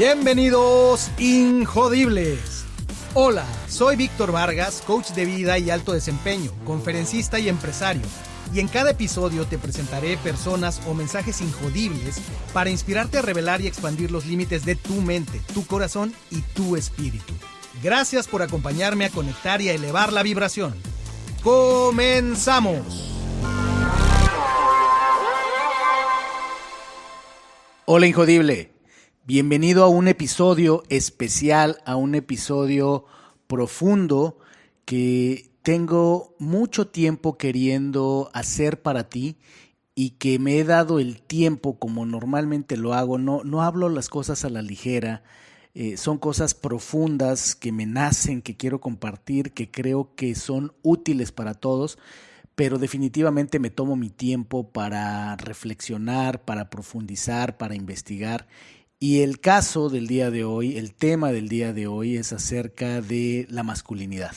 Bienvenidos, Injodibles. Hola, soy Víctor Vargas, coach de vida y alto desempeño, conferencista y empresario. Y en cada episodio te presentaré personas o mensajes injodibles para inspirarte a revelar y expandir los límites de tu mente, tu corazón y tu espíritu. Gracias por acompañarme a conectar y a elevar la vibración. ¡Comenzamos! Hola, Injodible. Bienvenido a un episodio especial, a un episodio profundo que tengo mucho tiempo queriendo hacer para ti y que me he dado el tiempo como normalmente lo hago. No hablo las cosas a la ligera, son cosas profundas que me nacen, que quiero compartir, que creo que son útiles para todos, pero definitivamente me tomo mi tiempo para reflexionar, para profundizar, para investigar. Y el caso del día de hoy, el tema del día de hoy es acerca de la masculinidad.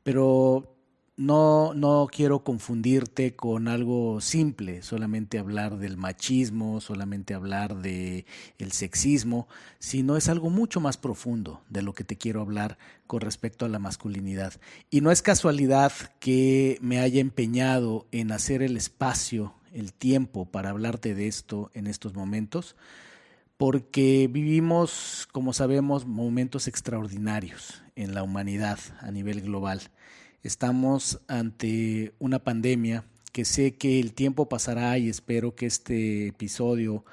Pero no quiero confundirte con algo simple, solamente hablar del machismo, solamente hablar del sexismo, sino es algo mucho más profundo de lo que te quiero hablar con respecto a la masculinidad. Y no es casualidad que me haya empeñado en hacer el espacio, el tiempo para hablarte de esto en estos momentos, porque vivimos, como sabemos, momentos extraordinarios en la humanidad a nivel global. Estamos ante una pandemia que sé que el tiempo pasará y espero que este episodio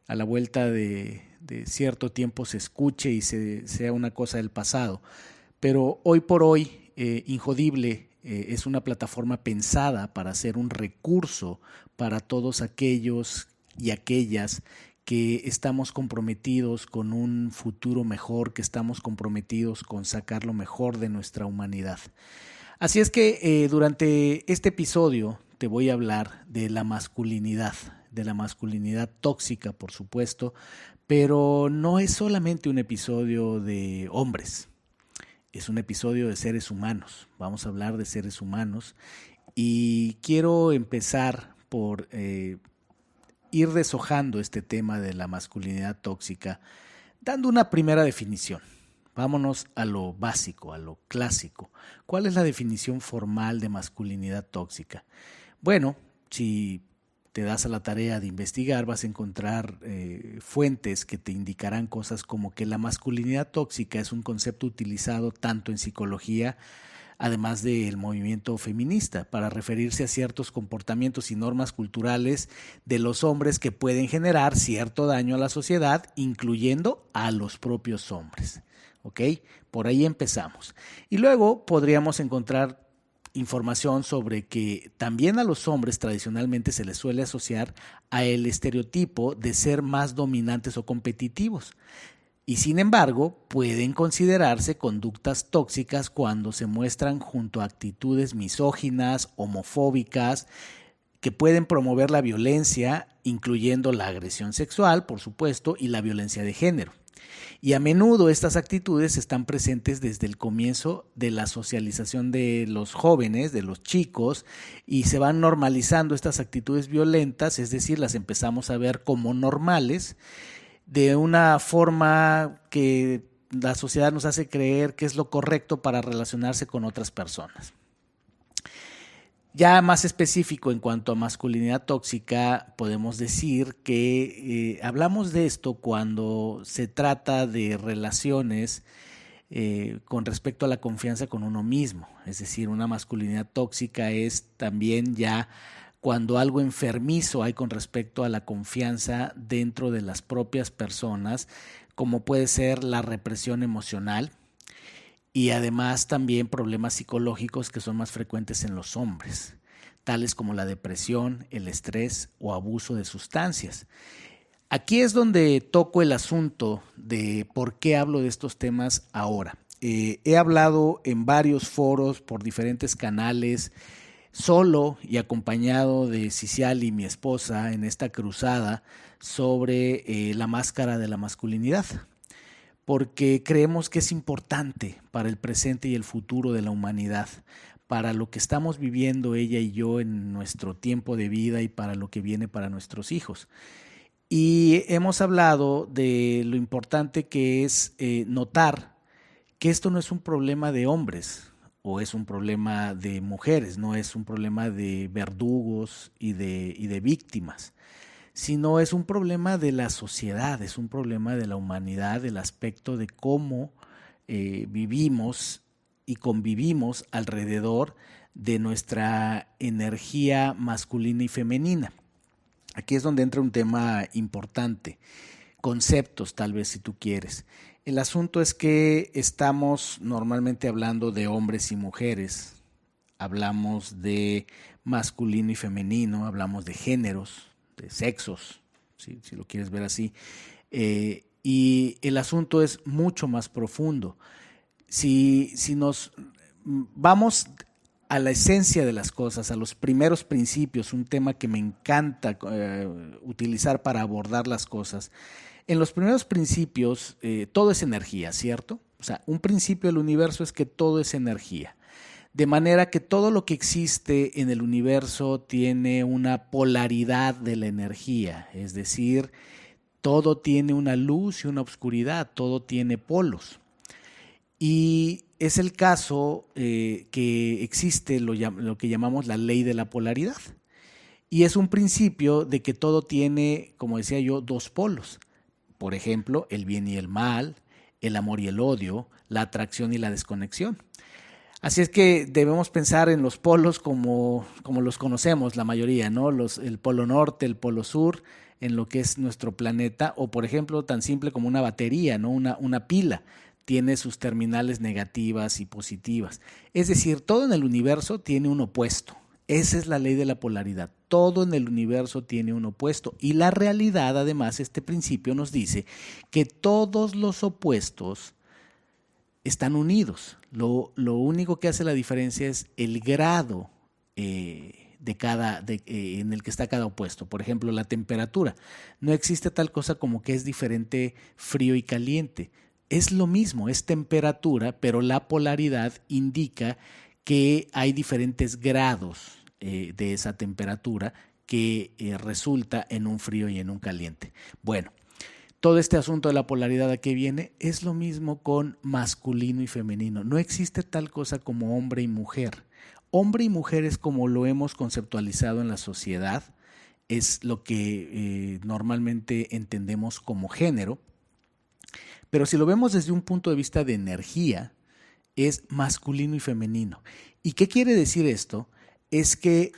a la vuelta de cierto tiempo se escuche y sea una cosa del pasado. Pero hoy por hoy, Injodible es una plataforma pensada para ser un recurso para todos aquellos y aquellas que estamos comprometidos con un futuro mejor, que estamos comprometidos con sacar lo mejor de nuestra humanidad. Así es que durante este episodio te voy a hablar de la masculinidad tóxica, por supuesto, pero no es solamente un episodio de hombres, es un episodio de seres humanos. Vamos a hablar de seres humanos y quiero empezar por ir deshojando este tema de la masculinidad tóxica, dando una primera definición. Vámonos a lo básico, a lo clásico. ¿Cuál es la definición formal de masculinidad tóxica? Bueno, si te das a la tarea de investigar, vas a encontrar fuentes que te indicarán cosas como que la masculinidad tóxica es un concepto utilizado tanto en psicología, además del movimiento feminista, para referirse a ciertos comportamientos y normas culturales de los hombres que pueden generar cierto daño a la sociedad, incluyendo a los propios hombres. ¿Ok? Por ahí empezamos. Y luego podríamos encontrar información sobre que también a los hombres tradicionalmente se les suele asociar a el estereotipo de ser más dominantes o competitivos. Y sin embargo, pueden considerarse conductas tóxicas cuando se muestran junto a actitudes misóginas, homofóbicas, que pueden promover la violencia, incluyendo la agresión sexual, por supuesto, y la violencia de género. Y a menudo estas actitudes están presentes desde el comienzo de la socialización de los jóvenes, de los chicos, y se van normalizando estas actitudes violentas, es decir, las empezamos a ver como normales, de una forma que la sociedad nos hace creer que es lo correcto para relacionarse con otras personas. Ya más específico en cuanto a masculinidad tóxica, podemos decir que hablamos de esto cuando se trata de relaciones con respecto a la confianza con uno mismo. Es decir, una masculinidad tóxica es también ya cuando algo enfermizo hay con respecto a la confianza dentro de las propias personas, como puede ser la represión emocional y además también problemas psicológicos que son más frecuentes en los hombres, tales como la depresión, el estrés o abuso de sustancias. Aquí es donde toco el asunto de por qué hablo de estos temas ahora. He hablado en varios foros por diferentes canales, solo y acompañado de Ciciali, mi esposa, en esta cruzada sobre la máscara de la masculinidad, porque creemos que es importante para el presente y el futuro de la humanidad, para lo que estamos viviendo ella y yo en nuestro tiempo de vida y para lo que viene para nuestros hijos. Y hemos hablado de lo importante que es notar que esto no es un problema de hombres o es un problema de mujeres, no es un problema de verdugos y de víctimas, sino es un problema de la sociedad, es un problema de la humanidad, del aspecto de cómo vivimos y convivimos alrededor de nuestra energía masculina y femenina. Aquí es donde entra un tema importante, conceptos tal vez si tú quieres. El asunto es que estamos normalmente hablando de hombres y mujeres, hablamos de masculino y femenino, hablamos de géneros, de sexos, si lo quieres ver así, y el asunto es mucho más profundo. Si nos vamos a la esencia de las cosas, a los primeros principios, un tema que me encanta utilizar para abordar las cosas. En los primeros principios, todo es energía, ¿cierto? O sea, un principio del universo es que todo es energía. De manera que todo lo que existe en el universo tiene una polaridad de la energía, es decir, todo tiene una luz y una oscuridad, todo tiene polos. Y es el caso que existe lo que llamamos la ley de la polaridad. Y es un principio de que todo tiene, como decía yo, dos polos. Por ejemplo, el bien y el mal, el amor y el odio, la atracción y la desconexión. Así es que debemos pensar en los polos como los conocemos la mayoría, ¿no? El polo norte, el polo sur, en lo que es nuestro planeta, o por ejemplo, tan simple como una batería, ¿no? Una pila tiene sus terminales negativas y positivas. Es decir, todo en el universo tiene un opuesto. Esa es la ley de la polaridad. Todo en el universo tiene un opuesto. Y la realidad, además, este principio nos dice que todos los opuestos están unidos. Lo único que hace la diferencia es el grado en el que está cada opuesto. Por ejemplo, la temperatura. No existe tal cosa como que es diferente frío y caliente. Es lo mismo, es temperatura, pero la polaridad indica que hay diferentes grados de esa temperatura que resulta en un frío y en un caliente. Bueno, todo este asunto de la polaridad a qué viene es lo mismo con masculino y femenino. No existe tal cosa como hombre y mujer. Hombre y mujer es como lo hemos conceptualizado en la sociedad, es lo que normalmente entendemos como género, pero si lo vemos desde un punto de vista de energía, es masculino y femenino. ¿Y qué quiere decir esto? Es que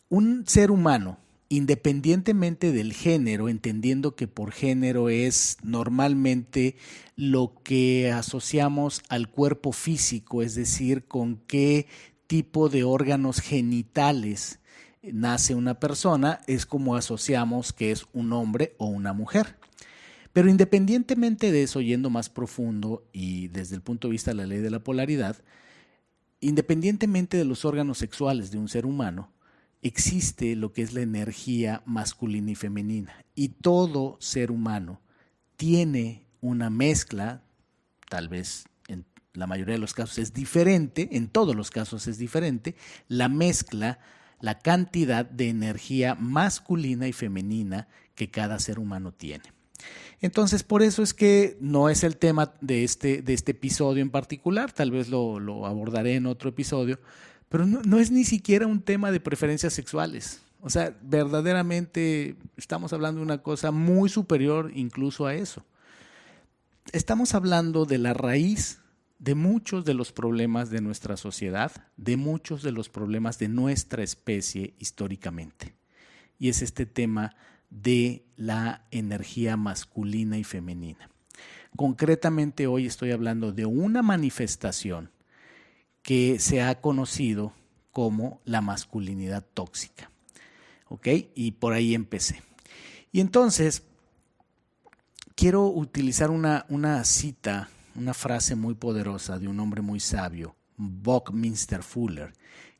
un ser humano, independientemente del género, entendiendo que por género es normalmente lo que asociamos al cuerpo físico, es decir, con qué tipo de órganos genitales nace una persona, es como asociamos que es un hombre o una mujer. Pero independientemente de eso, yendo más profundo y desde el punto de vista de la ley de la polaridad, independientemente de los órganos sexuales de un ser humano, existe lo que es la energía masculina y femenina. Y todo ser humano tiene una mezcla, tal vez en la mayoría de los casos es diferente, en todos los casos es diferente, la mezcla, la cantidad de energía masculina y femenina que cada ser humano tiene. Entonces, por eso es que no es el tema de este episodio en particular, tal vez lo abordaré en otro episodio, pero no es ni siquiera un tema de preferencias sexuales. O sea, verdaderamente estamos hablando de una cosa muy superior incluso a eso. Estamos hablando de la raíz de muchos de los problemas de nuestra sociedad, de muchos de los problemas de nuestra especie históricamente. Y es este tema de la energía masculina y femenina. Concretamente hoy estoy hablando de una manifestación que se ha conocido como la masculinidad tóxica. ¿Ok? Y por ahí empecé. Y entonces, quiero utilizar una cita, una frase muy poderosa de un hombre muy sabio, Buckminster Fuller,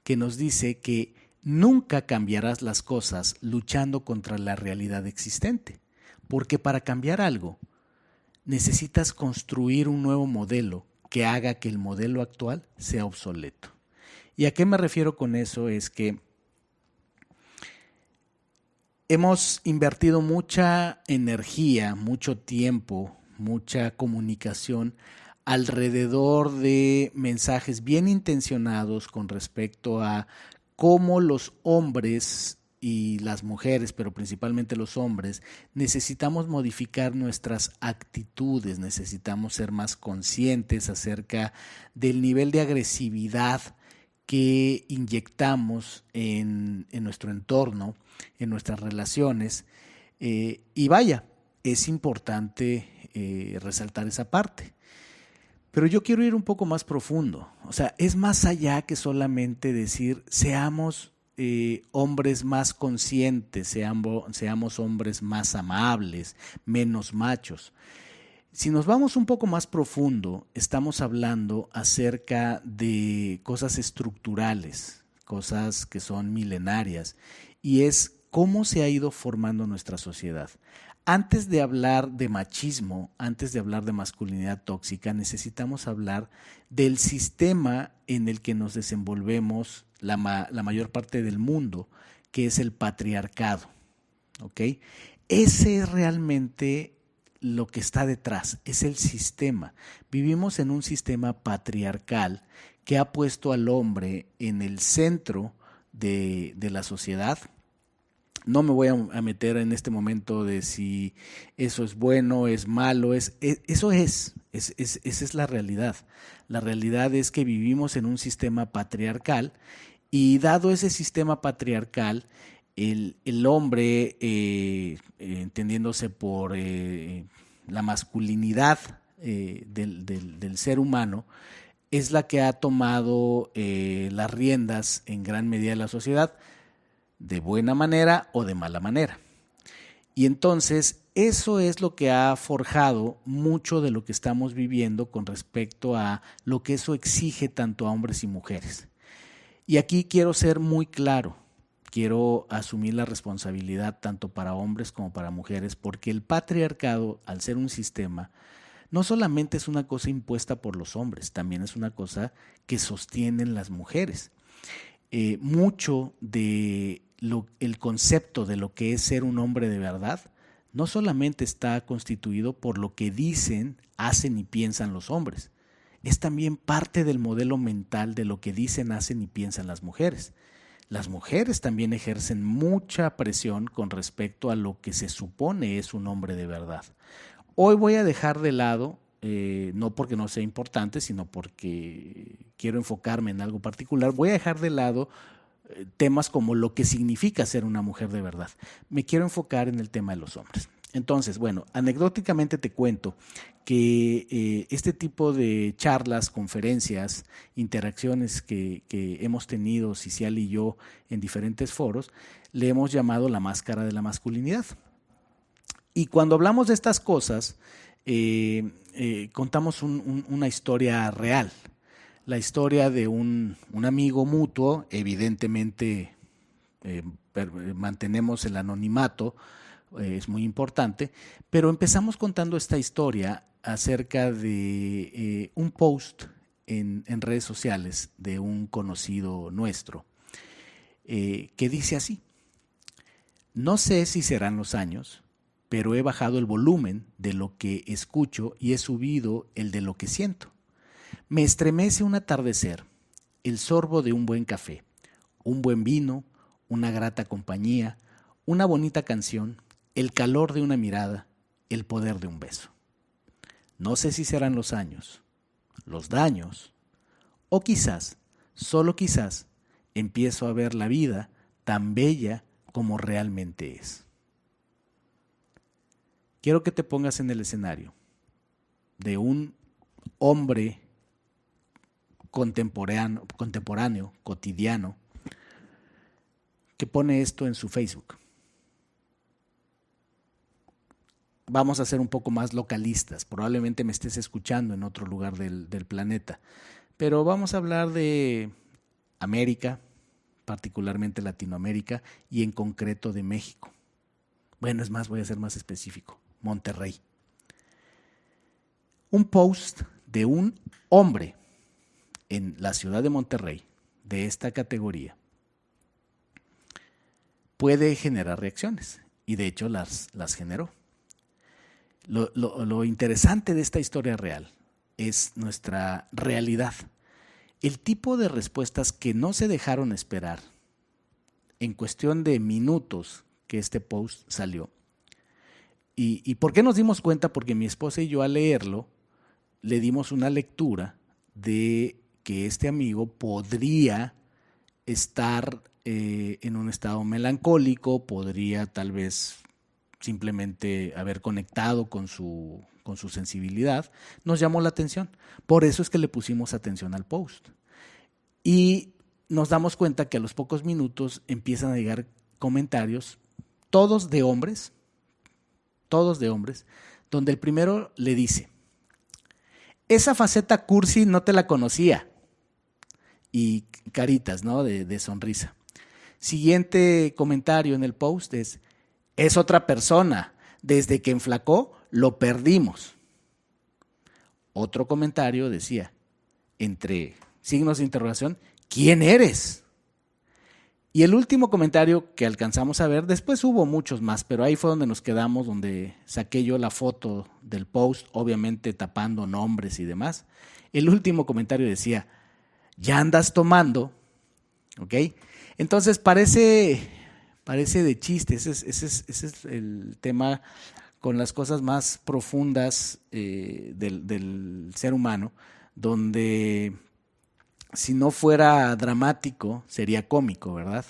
que nos dice que nunca cambiarás las cosas luchando contra la realidad existente, porque para cambiar algo necesitas construir un nuevo modelo que haga que el modelo actual sea obsoleto. ¿Y a qué me refiero con eso? Es que Hemos invertido mucha energía, mucho tiempo, mucha comunicación alrededor de mensajes bien intencionados con respecto a cómo los hombres y las mujeres, pero principalmente los hombres, necesitamos modificar nuestras actitudes, necesitamos ser más conscientes acerca del nivel de agresividad que inyectamos en nuestro entorno, en nuestras relaciones. Y vaya, es importante resaltar esa parte. Pero yo quiero ir un poco más profundo. O sea, es más allá que solamente decir seamos hombres más conscientes, seamos hombres más amables, menos machos. Si nos vamos un poco más profundo, estamos hablando acerca de cosas estructurales, cosas que son milenarias, y es cómo se ha ido formando nuestra sociedad. Antes de hablar de machismo, antes de hablar de masculinidad tóxica, necesitamos hablar del sistema en el que nos desenvolvemos la mayor parte del mundo, que es el patriarcado. ¿Ok? Ese es realmente lo que está detrás, es el sistema. Vivimos en un sistema patriarcal que ha puesto al hombre en el centro de la sociedad. No me voy a meter en este momento de si eso es bueno, es malo, esa es la realidad. La realidad es que vivimos en un sistema patriarcal y dado ese sistema patriarcal, el hombre, entendiéndose por la masculinidad del ser humano, es la que ha tomado las riendas en gran medida de la sociedad, de buena manera o de mala manera. Y entonces eso es lo que ha forjado mucho de lo que estamos viviendo con respecto a lo que eso exige tanto a hombres y mujeres. Y aquí quiero ser muy claro, quiero asumir la responsabilidad tanto para hombres como para mujeres, porque el patriarcado, al ser un sistema, no solamente es una cosa impuesta por los hombres, también es una cosa que sostienen las mujeres. Mucho de el concepto de lo que es ser un hombre de verdad no solamente está constituido por lo que dicen, hacen y piensan los hombres, es también parte del modelo mental de lo que dicen, hacen y piensan las mujeres. Las mujeres también ejercen mucha presión con respecto a lo que se supone es un hombre de verdad. Hoy voy a dejar de lado, no porque no sea importante, sino porque quiero enfocarme en algo particular, voy a dejar de lado temas como lo que significa ser una mujer de verdad. Me quiero enfocar en el tema de los hombres. Entonces, bueno, anecdóticamente te cuento que este tipo de charlas, conferencias, interacciones que hemos tenido Cicial y yo en diferentes foros, le hemos llamado la máscara de la masculinidad. Y cuando hablamos de estas cosas, contamos una historia real. La historia de un amigo mutuo, evidentemente mantenemos el anonimato, es muy importante, pero empezamos contando esta historia acerca de un post en redes sociales de un conocido nuestro, que dice así: no sé si serán los años, pero he bajado el volumen de lo que escucho y he subido el de lo que siento. Me estremece un atardecer, el sorbo de un buen café, un buen vino, una grata compañía, una bonita canción, el calor de una mirada, el poder de un beso. No sé si serán los años, los daños, o quizás, solo quizás, empiezo a ver la vida tan bella como realmente es. Quiero que te pongas en el escenario de un hombre contemporáneo, cotidiano, que pone esto en su Facebook. Vamos a ser un poco más localistas. Probablemente me estés escuchando en otro lugar del planeta, pero vamos a hablar de América, particularmente Latinoamérica, y en concreto de México. Bueno, es más, voy a ser más específico. Monterrey. Un post de un hombre en la ciudad de Monterrey, de esta categoría, puede generar reacciones, y de hecho las generó. Lo interesante de esta historia real es nuestra realidad. El tipo de respuestas que no se dejaron esperar en cuestión de minutos que este post salió. ¿Y por qué nos dimos cuenta? Porque mi esposa y yo al leerlo le dimos una lectura de que este amigo podría estar en un estado melancólico, podría tal vez simplemente haber conectado con su sensibilidad. Nos llamó la atención. Por eso es que le pusimos atención al post. Y nos damos cuenta que a los pocos minutos empiezan a llegar comentarios, todos de hombres, donde el primero le dice: esa faceta cursi no te la conocía. Y caritas, ¿no? de sonrisa. Siguiente comentario en el post es otra persona. Desde que enflacó, lo perdimos. Otro comentario decía, entre signos de interrogación, ¿quién eres? Y el último comentario que alcanzamos a ver, después hubo muchos más, pero ahí fue donde nos quedamos, donde saqué yo la foto del post, obviamente tapando nombres y demás. El último comentario decía: ya andas tomando, ¿ok? Entonces parece de chiste. Ese es el tema con las cosas más profundas del ser humano, donde si no fuera dramático sería cómico, ¿verdad?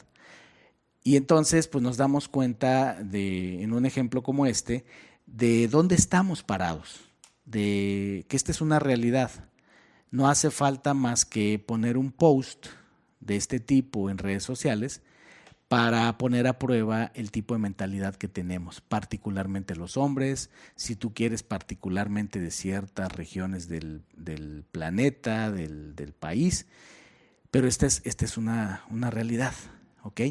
Y entonces pues nos damos cuenta en un ejemplo como este, de dónde estamos parados, de que esta es una realidad. No hace falta más que poner un post de este tipo en redes sociales para poner a prueba el tipo de mentalidad que tenemos, particularmente los hombres, si tú quieres particularmente de ciertas regiones del planeta, del país, pero esta es una realidad, ¿ok?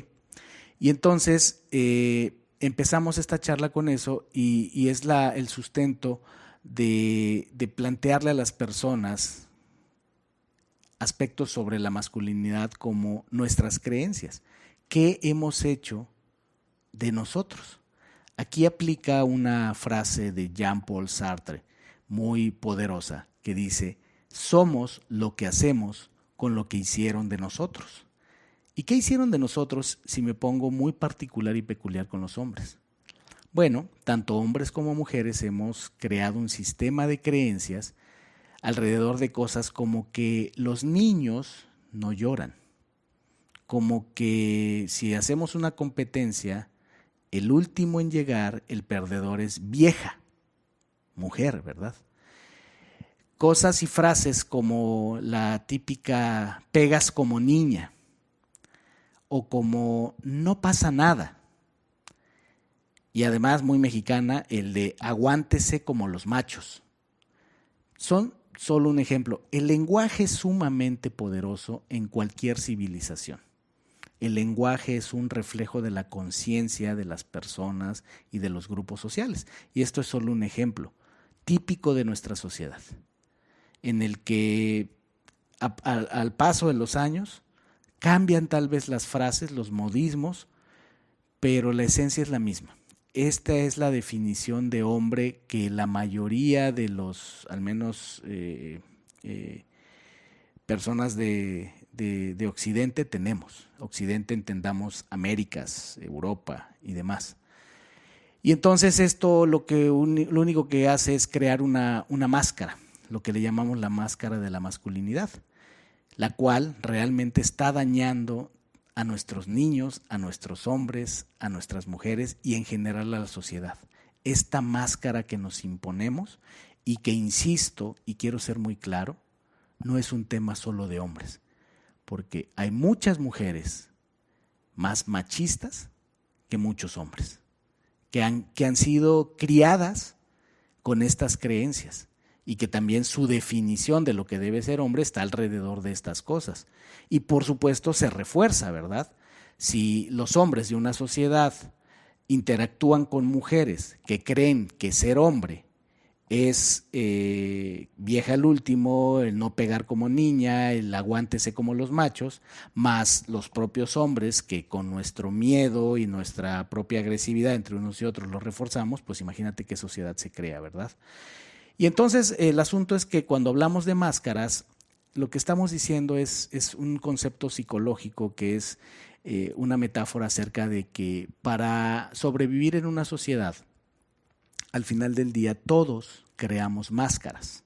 Y entonces empezamos esta charla con eso y es el sustento de plantearle a las personas aspectos sobre la masculinidad como nuestras creencias. ¿Qué hemos hecho de nosotros? Aquí aplica una frase de Jean-Paul Sartre muy poderosa que dice: somos lo que hacemos con lo que hicieron de nosotros. ¿Y qué hicieron de nosotros si me pongo muy particular y peculiar con los hombres? Bueno, tanto hombres como mujeres hemos creado un sistema de creencias alrededor de cosas como que los niños no lloran, como que si hacemos una competencia, el último en llegar, el perdedor es vieja, mujer, ¿verdad? Cosas y frases como la típica pegas como niña o como no pasa nada. Y además muy mexicana, el de aguántese como los machos. Son solo un ejemplo. El lenguaje es sumamente poderoso en cualquier civilización. El lenguaje es un reflejo de la conciencia de las personas y de los grupos sociales. Y esto es solo un ejemplo típico de nuestra sociedad, en el que al paso de los años cambian tal vez las frases, los modismos, pero la esencia es la misma. Esta es la definición de hombre que la mayoría de los, al menos personas de Occidente tenemos. Occidente entendamos Américas, Europa y demás. Y entonces esto lo único que hace es crear una máscara, lo que le llamamos la máscara de la masculinidad, la cual realmente está dañando a nuestros niños, a nuestros hombres, a nuestras mujeres y en general a la sociedad. Esta máscara que nos imponemos y que, insisto, y quiero ser muy claro, no es un tema solo de hombres, porque hay muchas mujeres más machistas que muchos hombres, que han sido criadas con estas creencias y que también su definición de lo que debe ser hombre está alrededor de estas cosas. Y por supuesto se refuerza, ¿verdad? Si los hombres de una sociedad interactúan con mujeres que creen que ser hombre es vieja al último, el no pegar como niña, el aguántese como los machos, más los propios hombres que con nuestro miedo y nuestra propia agresividad entre unos y otros los reforzamos, pues imagínate qué sociedad se crea, ¿verdad? Y entonces el asunto es que cuando hablamos de máscaras, lo que estamos diciendo es un concepto psicológico que es una metáfora acerca de que para sobrevivir en una sociedad, al final del día todos creamos máscaras,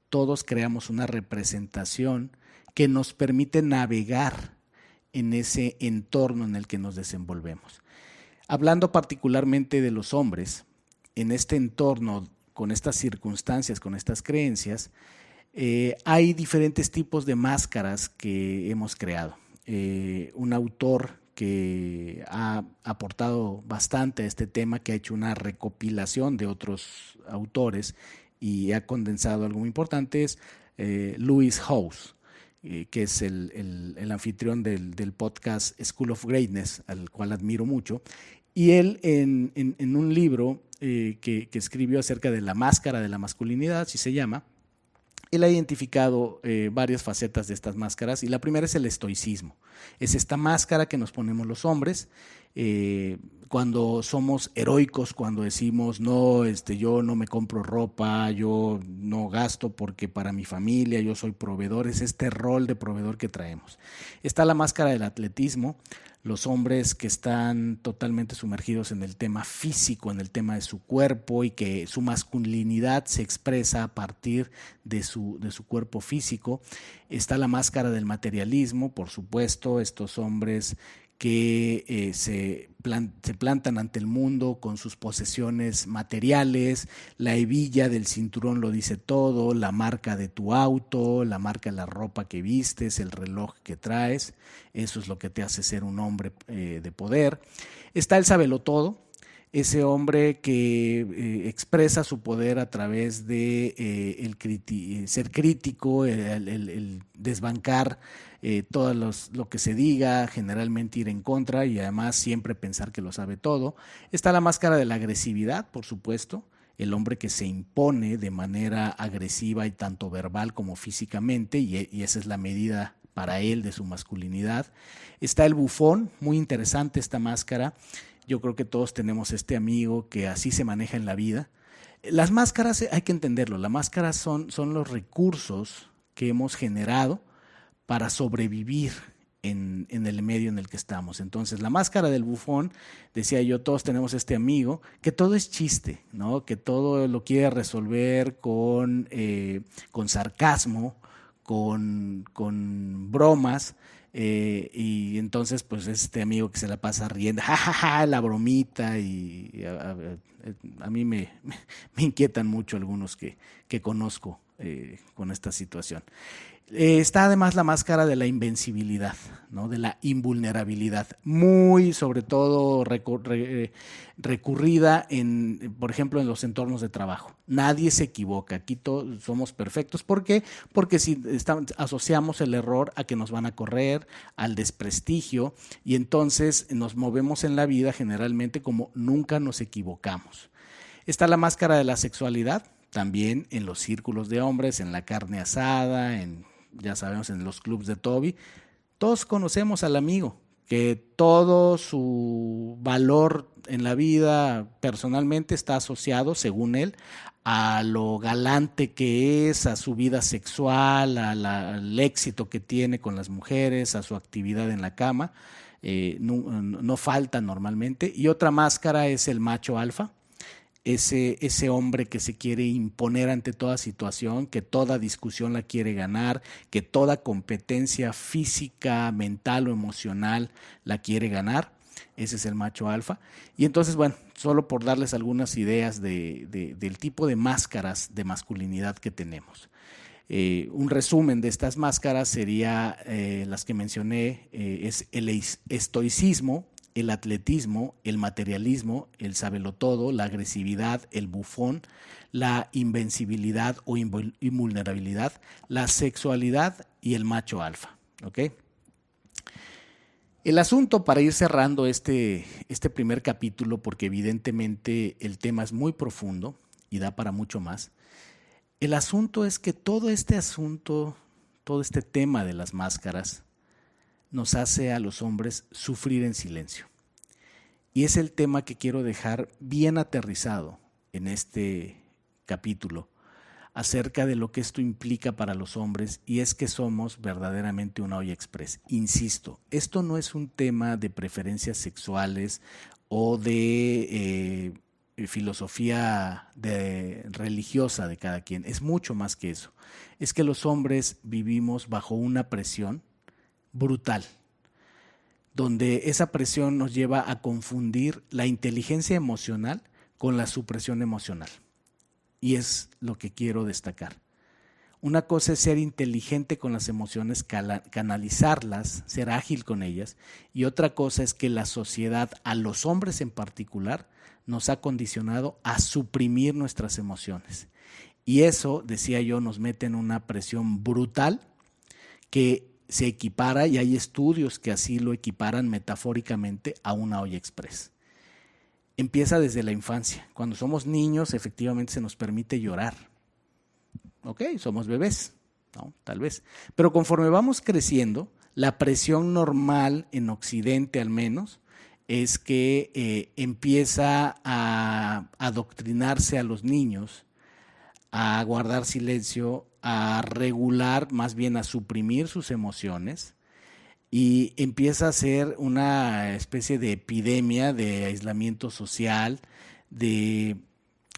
todos creamos una representación que nos permite navegar en ese entorno en el que nos desenvolvemos. Hablando particularmente de los hombres, en este entorno, con estas circunstancias, con estas creencias, hay diferentes tipos de máscaras que hemos creado. Un autor que ha aportado bastante a este tema, que ha hecho una recopilación de otros autores y ha condensado algo muy importante, es Lewis Howes, que es el anfitrión del podcast School of Greatness, al cual admiro mucho. Y él en un libro que escribió acerca de la máscara de la masculinidad, así se llama, él ha identificado varias facetas de estas máscaras, y la primera es el estoicismo. Es esta máscara que nos ponemos los hombres cuando somos heroicos, cuando decimos, no, yo no me compro ropa, yo no gasto porque para mi familia yo soy proveedor. Es este rol de proveedor que traemos. Está la máscara del atletismo, los hombres que están totalmente sumergidos en el tema físico, en el tema de su cuerpo, y que su masculinidad se expresa a partir de su cuerpo físico. Está la máscara del materialismo, por supuesto, estos hombres que se plantan ante el mundo con sus posesiones materiales. La hebilla del cinturón lo dice todo, la marca de tu auto, la marca de la ropa que vistes, el reloj que traes. Eso es lo que te hace ser un hombre de poder. Está el sabelotodo, ese hombre que expresa su poder a través de ser crítico, el desbancar todo lo que se diga, generalmente ir en contra y además siempre pensar que lo sabe todo. Está la máscara de la agresividad, por supuesto, el hombre que se impone de manera agresiva y tanto verbal como físicamente, y esa es la medida para él de su masculinidad. Está el bufón, muy interesante esta máscara. Yo creo que todos tenemos este amigo que así se maneja en la vida. Las máscaras, hay que entenderlo, las máscaras son los recursos que hemos generado para sobrevivir en el medio en el que estamos. Entonces, la máscara del bufón, decía yo, todos tenemos este amigo, que todo es chiste, ¿no? Que todo lo quiere resolver con sarcasmo, con bromas. Y entonces pues este amigo que se la pasa riendo, jajaja, la bromita, y a mí me inquietan mucho algunos que conozco con esta situación. Está además la máscara de la invencibilidad, ¿no? De la invulnerabilidad, muy sobre todo recurrida por ejemplo, en los entornos de trabajo. Nadie se equivoca, aquí todos somos perfectos. ¿Por qué? Porque si asociamos el error a que nos van a correr, al desprestigio, y entonces nos movemos en la vida generalmente como nunca nos equivocamos. Está la máscara de la sexualidad, también en los círculos de hombres, en la carne asada, ya sabemos, en los clubs de Toby. Todos conocemos al amigo que todo su valor en la vida personalmente está asociado, según él, a lo galante que es, a su vida sexual, al éxito que tiene con las mujeres, a su actividad en la cama. No falta normalmente. Y otra máscara es el macho alfa. Ese hombre que se quiere imponer ante toda situación, que toda discusión la quiere ganar, que toda competencia física, mental o emocional la quiere ganar. Ese es el macho alfa. Y entonces, bueno, solo por darles algunas ideas del tipo de máscaras de masculinidad que tenemos. Un resumen de estas máscaras sería las que mencioné, es el estoicismo, el atletismo, el materialismo, el sabelotodo, la agresividad, el bufón, la invencibilidad o invulnerabilidad, la sexualidad y el macho alfa. ¿Okay? El asunto, para ir cerrando este primer capítulo, porque evidentemente el tema es muy profundo, y da para mucho más. El asunto es que todo este tema de las máscaras nos hace a los hombres sufrir en silencio. Y es el tema que quiero dejar bien aterrizado en este capítulo acerca de lo que esto implica para los hombres, y es que somos verdaderamente una olla express. Insisto, esto no es un tema de preferencias sexuales o de filosofía religiosa de cada quien. Es mucho más que eso. Es que los hombres vivimos bajo una presión brutal, donde esa presión nos lleva a confundir la inteligencia emocional con la supresión emocional. Y es lo que quiero destacar. Una cosa es ser inteligente con las emociones, canalizarlas, ser ágil con ellas, y otra cosa es que la sociedad, a los hombres en particular, nos ha condicionado a suprimir nuestras emociones. Y eso, decía yo, nos mete en una presión brutal que se equipara, y hay estudios que así lo equiparan metafóricamente, a una olla express. Empieza desde la infancia. Cuando somos niños, efectivamente se nos permite llorar. Ok, somos bebés, ¿no? Tal vez. Pero conforme vamos creciendo, la presión normal en Occidente al menos es que empieza a adoctrinarse a los niños, a guardar silencio, a regular, más bien a suprimir sus emociones, y empieza a ser una especie de epidemia de aislamiento social, de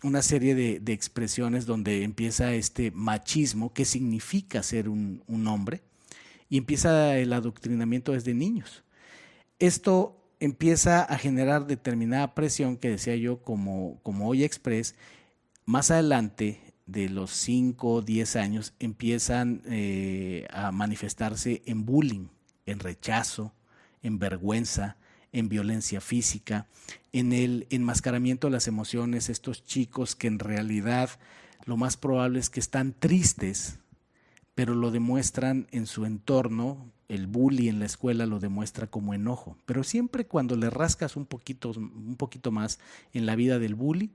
una serie de expresiones donde empieza este machismo, que significa ser un hombre, y empieza el adoctrinamiento desde niños. Esto empieza a generar determinada presión que decía yo como olla express. Más adelante, de los 5 o 10 años, empiezan a manifestarse en bullying, en rechazo, en vergüenza, en violencia física, en el enmascaramiento de las emociones. Estos chicos que en realidad lo más probable es que están tristes, pero lo demuestran en su entorno. El bully en la escuela lo demuestra como enojo, pero siempre cuando le rascas un poquito más en la vida del bully,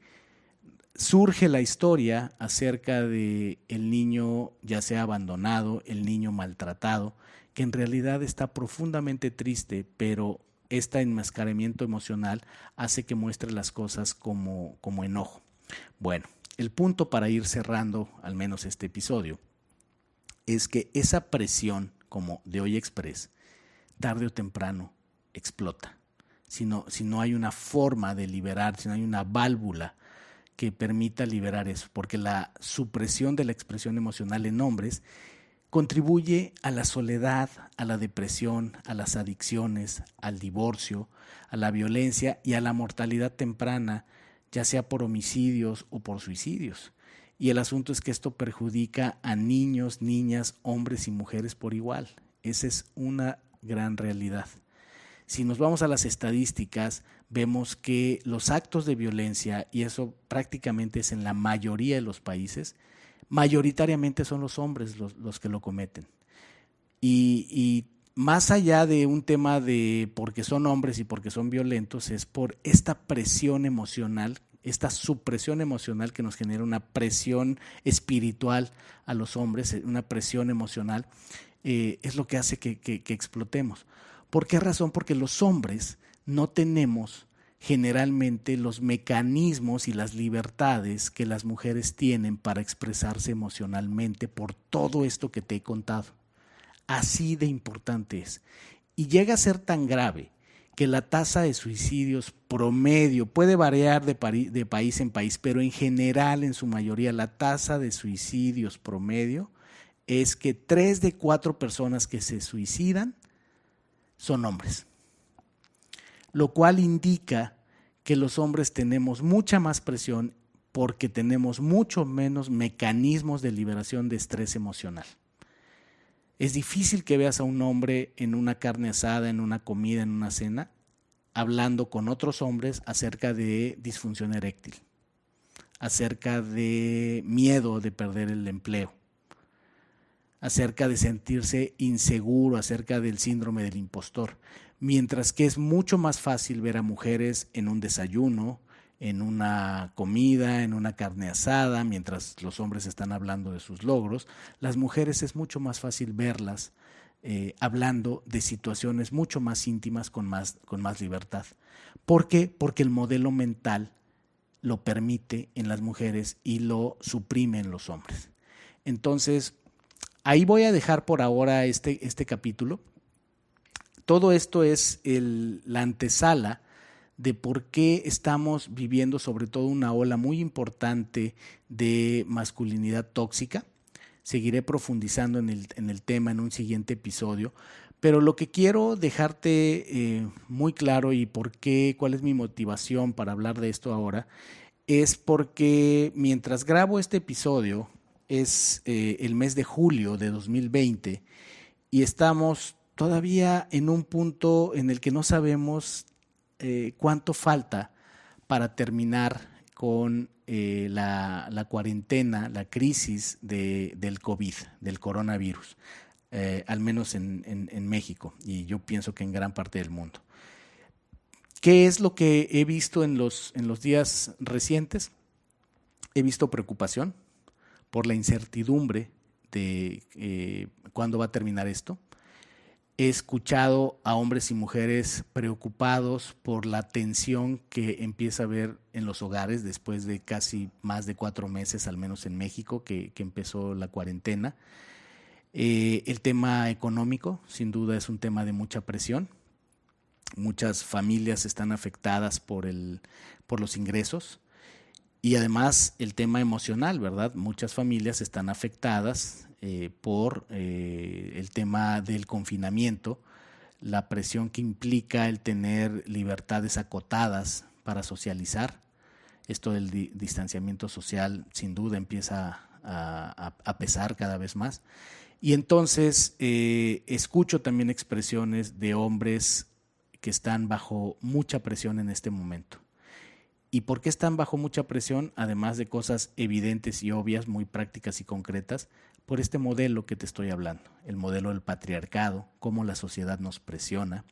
surge la historia acerca de el niño ya sea abandonado, el niño maltratado, que en realidad está profundamente triste, pero este enmascaramiento emocional hace que muestre las cosas como enojo. Bueno, el punto para ir cerrando al menos este episodio es que esa presión como de olla express, tarde o temprano explota. Si no hay una forma de liberar, si no hay una válvula que permita liberar eso, porque la supresión de la expresión emocional en hombres contribuye a la soledad, a la depresión, a las adicciones, al divorcio, a la violencia y a la mortalidad temprana, ya sea por homicidios o por suicidios. Y el asunto es que esto perjudica a niños, niñas, hombres y mujeres por igual. Esa es una gran realidad. Si nos vamos a las estadísticas, vemos que los actos de violencia, y eso prácticamente es en la mayoría de los países, mayoritariamente son los hombres los que lo cometen. Y más allá de un tema de porque son hombres y porque son violentos, es por esta presión emocional, esta supresión emocional que nos genera una presión espiritual a los hombres, una presión emocional, es lo que hace que explotemos. ¿Por qué razón? Porque los hombres no tenemos generalmente los mecanismos y las libertades que las mujeres tienen para expresarse emocionalmente por todo esto que te he contado. Así de importante es. Y llega a ser tan grave que la tasa de suicidios promedio puede variar de país en país, pero en general, en su mayoría, la tasa de suicidios promedio es que 3 de 4 personas que se suicidan son hombres, lo cual indica que los hombres tenemos mucha más presión porque tenemos mucho menos mecanismos de liberación de estrés emocional. Es difícil que veas a un hombre en una carne asada, en una comida, en una cena, hablando con otros hombres acerca de disfunción eréctil, acerca de miedo de perder el empleo, acerca de sentirse inseguro, acerca del síndrome del impostor, mientras que es mucho más fácil ver a mujeres en un desayuno, en una comida, en una carne asada, mientras los hombres están hablando de sus logros. Las mujeres es mucho más fácil verlas hablando de situaciones mucho más íntimas con más libertad. ¿Por qué? Porque el modelo mental lo permite en las mujeres y lo suprime en los hombres. Entonces, ahí voy a dejar por ahora este capítulo. Todo esto es la antesala de por qué estamos viviendo sobre todo una ola muy importante de masculinidad tóxica. Seguiré profundizando en el tema en un siguiente episodio, pero lo que quiero dejarte muy claro y cuál es mi motivación para hablar de esto ahora, es porque mientras grabo este episodio es el mes de julio de 2020 y estamos todavía en un punto en el que no sabemos cuánto falta para terminar con la cuarentena, la crisis del COVID, del coronavirus, al menos en México, y yo pienso que en gran parte del mundo. ¿Qué es lo que he visto en los días recientes? He visto preocupación por la incertidumbre de cuándo va a terminar esto. He escuchado a hombres y mujeres preocupados por la tensión que empieza a haber en los hogares después de casi más de 4 meses, al menos en México, que empezó la cuarentena. El tema económico, sin duda, es un tema de mucha presión. Muchas familias están afectadas por los ingresos. Y además el tema emocional, ¿verdad? Muchas familias están afectadas por el tema del confinamiento, la presión que implica el tener libertades acotadas para socializar. Esto del distanciamiento social sin duda empieza a pesar cada vez más. Y entonces escucho también expresiones de hombres que están bajo mucha presión en este momento. ¿Y por qué están bajo mucha presión? Además de cosas evidentes y obvias, muy prácticas y concretas, por este modelo que te estoy hablando, el modelo del patriarcado, cómo la sociedad nos presiona,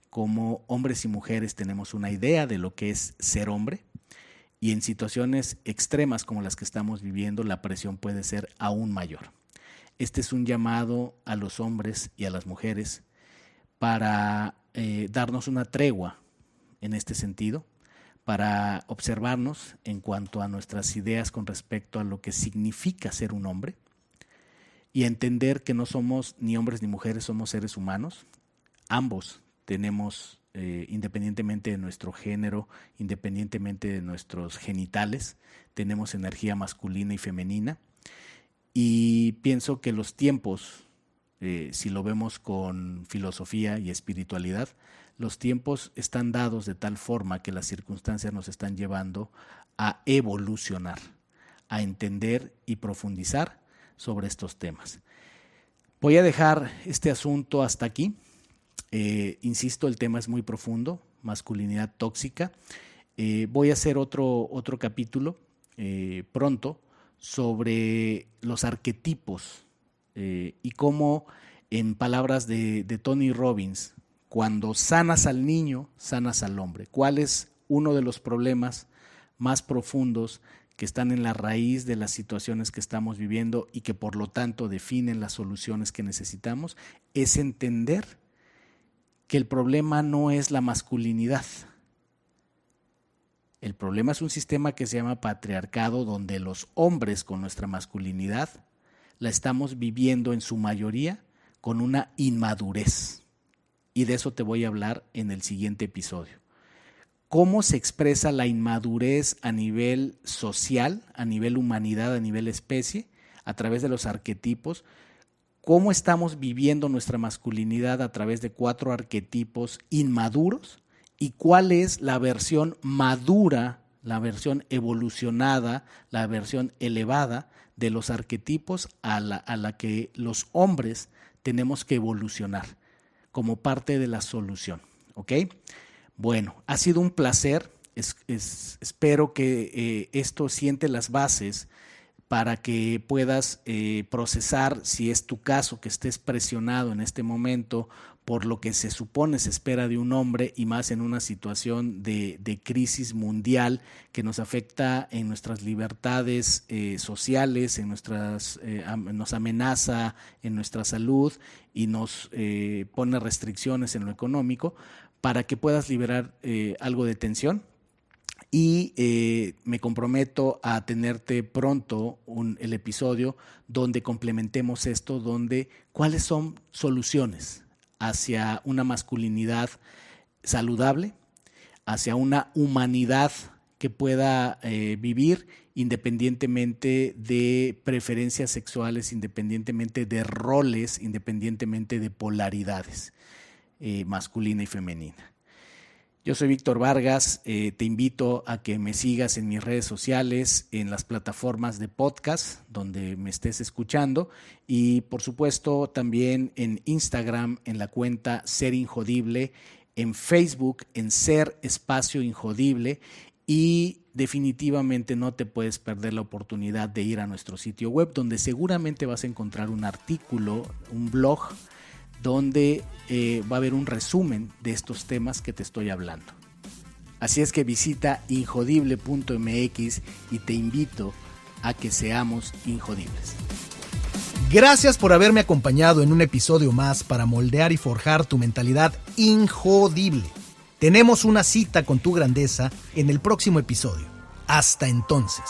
cómo hombres y mujeres tenemos una idea de lo que es ser hombre, y en situaciones extremas como las que estamos viviendo, la presión puede ser aún mayor. Este es un llamado a los hombres y a las mujeres para darnos una tregua en este sentido, para observarnos en cuanto a nuestras ideas con respecto a lo que significa ser un hombre y entender que no somos ni hombres ni mujeres, somos seres humanos. Ambos tenemos, independientemente de nuestro género, independientemente de nuestros genitales, tenemos energía masculina y femenina. Y pienso que los tiempos, si lo vemos con filosofía y espiritualidad, los tiempos están dados de tal forma que las circunstancias nos están llevando a evolucionar, a entender y profundizar sobre estos temas. Voy a dejar este asunto hasta aquí. Insisto, el tema es muy profundo, masculinidad tóxica. Voy a hacer otro capítulo pronto sobre los arquetipos y cómo, en palabras de Tony Robbins, cuando sanas al niño, sanas al hombre. ¿Cuál es uno de los problemas más profundos que están en la raíz de las situaciones que estamos viviendo y que por lo tanto definen las soluciones que necesitamos? Es entender que el problema no es la masculinidad. El problema es un sistema que se llama patriarcado, donde los hombres con nuestra masculinidad la estamos viviendo en su mayoría con una inmadurez. Y de eso te voy a hablar en el siguiente episodio. ¿Cómo se expresa la inmadurez a nivel social, a nivel humanidad, a nivel especie, a través de los arquetipos? ¿Cómo estamos viviendo nuestra masculinidad a través de 4 arquetipos inmaduros? ¿Y cuál es la versión madura, la versión evolucionada, la versión elevada de los arquetipos a la que los hombres tenemos que evolucionar como parte de la solución? ¿Ok? Bueno, ha sido un placer. Espero que esto siente las bases para que puedas procesar, si es tu caso, que estés presionado en este momento por lo que se supone se espera de un hombre, y más en una situación de crisis mundial que nos afecta en nuestras libertades sociales, nos amenaza en nuestra salud y nos pone restricciones en lo económico, para que puedas liberar algo de tensión. Y me comprometo a tenerte pronto el episodio donde complementemos esto, donde cuáles son soluciones hacia una masculinidad saludable, hacia una humanidad que pueda vivir independientemente de preferencias sexuales, independientemente de roles, independientemente de polaridades masculina y femenina. Yo soy Víctor Vargas, te invito a que me sigas en mis redes sociales, en las plataformas de podcast donde me estés escuchando, y por supuesto también en Instagram en la cuenta Ser Injodible, en Facebook en Ser Espacio Injodible, y definitivamente no te puedes perder la oportunidad de ir a nuestro sitio web, donde seguramente vas a encontrar un artículo, un blog, donde va a haber un resumen de estos temas que te estoy hablando. Así es que visita injodible.mx y te invito a que seamos injodibles. Gracias por haberme acompañado en un episodio más para moldear y forjar tu mentalidad injodible. Tenemos una cita con tu grandeza en el próximo episodio. Hasta entonces.